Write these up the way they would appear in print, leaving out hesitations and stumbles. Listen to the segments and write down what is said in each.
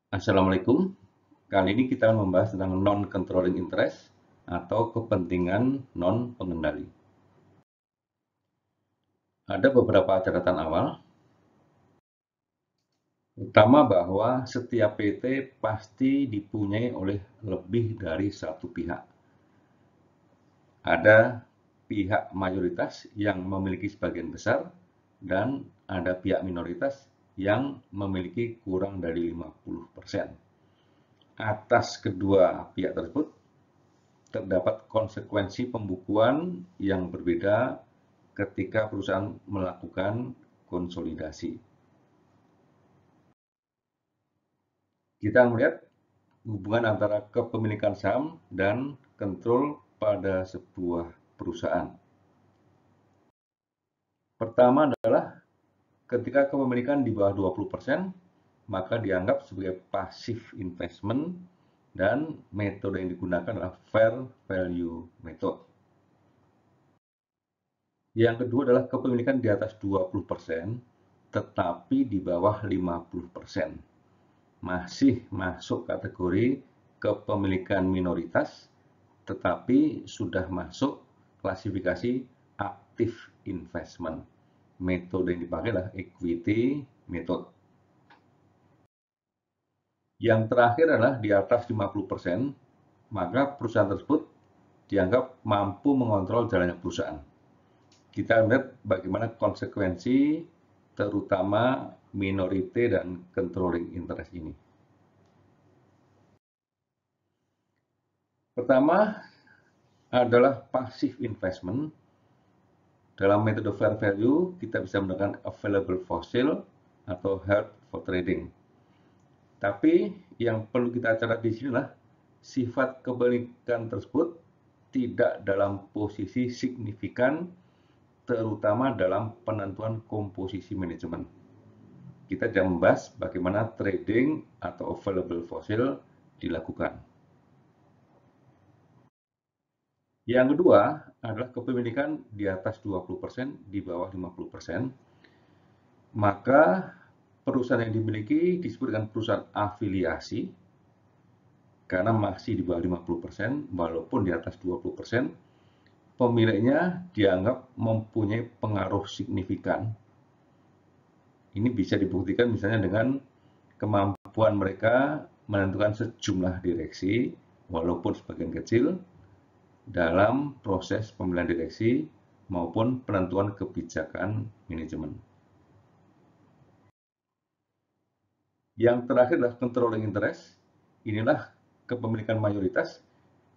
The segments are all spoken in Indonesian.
Assalamualaikum. Kali ini kita akan membahas tentang non-controlling interest atau kepentingan non-pengendali. Ada beberapa catatan awal. Pertama bahwa setiap PT pasti dipunyai oleh lebih dari satu pihak. Ada pihak mayoritas yang memiliki sebagian besar dan ada pihak minoritas yang memiliki kurang dari 50%. Atas kedua pihak tersebut terdapat konsekuensi pembukuan yang berbeda ketika perusahaan melakukan konsolidasi. Kita melihat hubungan antara kepemilikan saham dan kontrol pada sebuah perusahaan. Pertama adalah ketika kepemilikan di bawah 20%, maka dianggap sebagai passive investment dan metode yang digunakan adalah fair value method. Yang kedua adalah kepemilikan di atas 20%, tetapi di bawah 50%. Masih masuk kategori kepemilikan minoritas, tetapi sudah masuk klasifikasi active investment. Metode yang dipakai adalah equity method. Yang terakhir adalah di atas 50%, maka perusahaan tersebut dianggap mampu mengontrol jalannya perusahaan. Kita lihat bagaimana konsekuensi terutama minority dan controlling interest ini. Pertama adalah passive investment. Dalam metode fair value, kita bisa menggunakan available for sale atau held for trading. Tapi yang perlu kita catat di sini adalah sifat kepemilikan tersebut tidak dalam posisi signifikan, terutama dalam penentuan komposisi manajemen. Kita akan membahas bagaimana trading atau available for sale dilakukan. Yang kedua adalah kepemilikan di atas 20%, di bawah 50%. Maka perusahaan yang dimiliki disebut dengan perusahaan afiliasi, karena masih di bawah 50%, walaupun di atas 20%, pemiliknya dianggap mempunyai pengaruh signifikan. Ini bisa dibuktikan misalnya dengan kemampuan mereka menentukan sejumlah direksi, walaupun sebagian kecil, dalam proses pemilihan direksi maupun penentuan kebijakan manajemen. Yang terakhir adalah controlling interest. Inilah kepemilikan mayoritas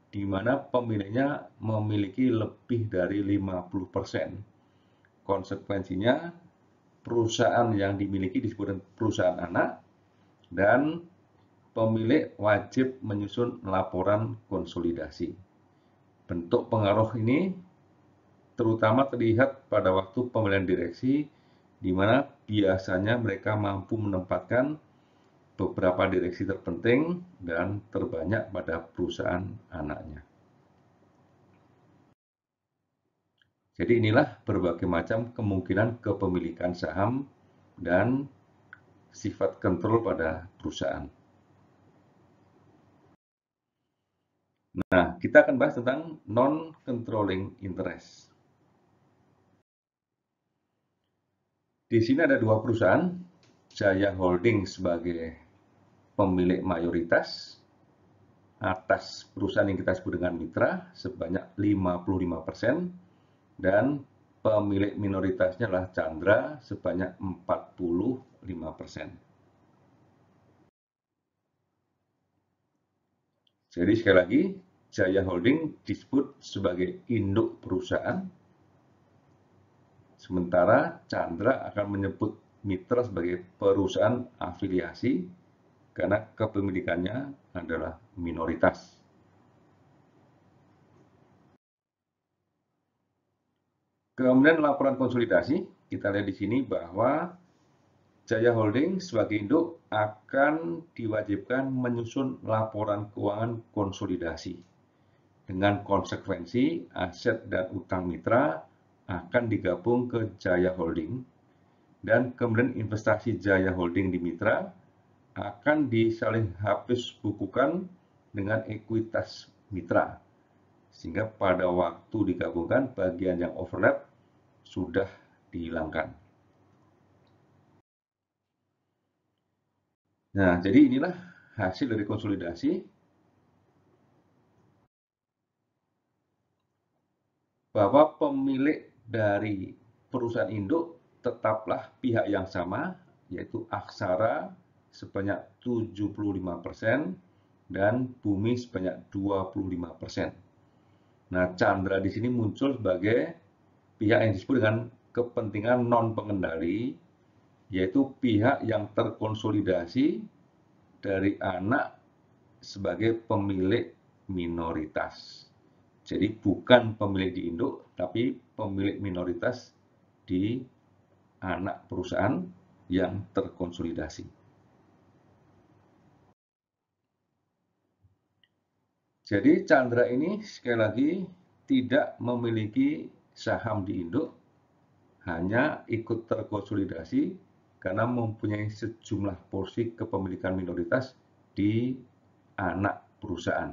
di mana pemiliknya memiliki lebih dari 50%. Konsekuensinya, perusahaan yang dimiliki disebut perusahaan anak dan pemilik wajib menyusun laporan konsolidasi. Bentuk pengaruh ini terutama terlihat pada waktu pemilihan direksi, di mana biasanya mereka mampu menempatkan beberapa direksi terpenting dan terbanyak pada perusahaan anaknya. Jadi inilah berbagai macam kemungkinan kepemilikan saham dan sifat kontrol pada perusahaan. Nah, kita akan bahas tentang non-controlling interest. Di sini ada dua perusahaan, Jaya Holding sebagai pemilik mayoritas atas perusahaan yang kita sebut dengan mitra sebanyak 55%, dan pemilik minoritasnya adalah Chandra sebanyak 45%. Jadi sekali lagi, Jaya Holding disebut sebagai induk perusahaan, sementara Chandra akan menyebut mitra sebagai perusahaan afiliasi karena kepemilikannya adalah minoritas. Kemudian laporan konsolidasi, kita lihat di sini bahwa Jaya Holding sebagai induk akan diwajibkan menyusun laporan keuangan konsolidasi. Dengan konsekuensi, aset dan utang mitra akan digabung ke Jaya Holding, dan kemudian investasi Jaya Holding di mitra akan disaling hapus bukukan dengan ekuitas mitra. Sehingga pada waktu digabungkan, bagian yang overlap sudah dihilangkan. Nah, jadi inilah hasil dari konsolidasi, bahwa pemilik dari perusahaan induk tetaplah pihak yang sama, yaitu Aksara sebanyak 75% dan Bumi sebanyak 25%. Nah, Chandra di sini muncul sebagai pihak yang disebut dengan kepentingan non pengendali, yaitu pihak yang terkonsolidasi dari anak sebagai pemilik minoritas. Jadi bukan pemilik di induk, tapi pemilik minoritas di anak perusahaan yang terkonsolidasi. Jadi Chandra ini sekali lagi tidak memiliki saham di induk, hanya ikut terkonsolidasi karena mempunyai sejumlah porsi kepemilikan minoritas di anak perusahaan.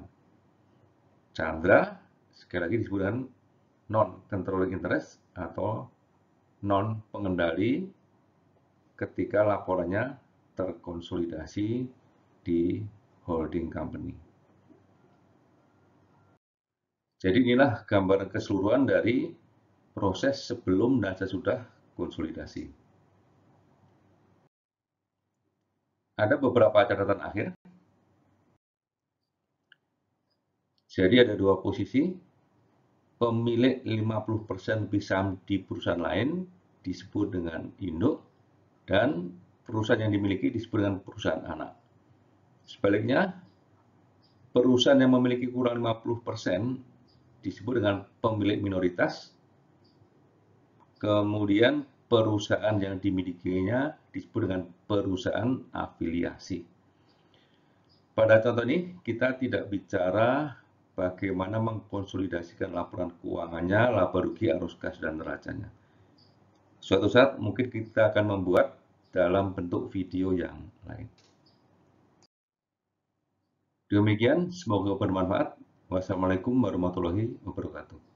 Chandra sekali lagi disebut dengan non-controlling interest atau non-pengendali ketika laporannya terkonsolidasi di holding company. Jadi inilah gambaran keseluruhan dari proses sebelum dan sesudah konsolidasi. Ada beberapa catatan akhir. Jadi ada dua posisi. Pemilik 50% saham di perusahaan lain disebut dengan induk, dan perusahaan yang dimiliki disebut dengan perusahaan anak. Sebaliknya, perusahaan yang memiliki kurang 50% disebut dengan pemilik minoritas, kemudian perusahaan yang dimilikinya disebut dengan perusahaan afiliasi. Pada contoh ini, kita tidak bicara bagaimana mengkonsolidasikan laporan keuangannya, laba rugi, arus kas, dan neracanya. Suatu saat mungkin kita akan membuat dalam bentuk video yang lain. Demikian, semoga bermanfaat. Wassalamualaikum warahmatullahi wabarakatuh.